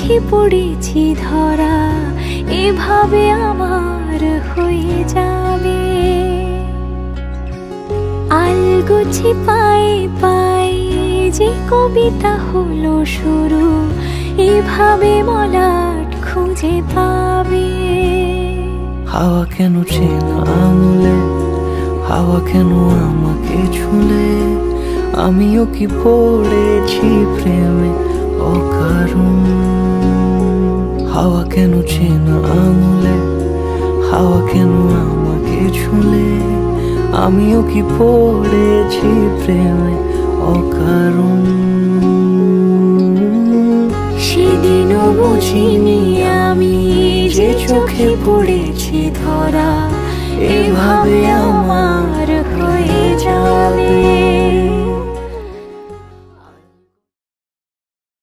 চোখে পড়েছি ধরা, এভাবে আমার হয়ে যাবে। আলগোছে পায়ে পায়ে যে কবিতা হলো শুরু, এভাবে মলাট খুঁজে পাবে। হাওয়া কেন চেনা আঙুলে, হাওয়া কেন আমাকে ছুলে, আমিও কি পড়েছি প্রেমে অকারণ। হাওয়া কেন চেনা আঙুলে, হাওয়া কেন আমাকে ছুলে, আমিও কি পড়েছি প্রেমে অকারণ। সেদিনও বুঝিনি আমি যে চোখে পড়েছি ধরা, এভাবে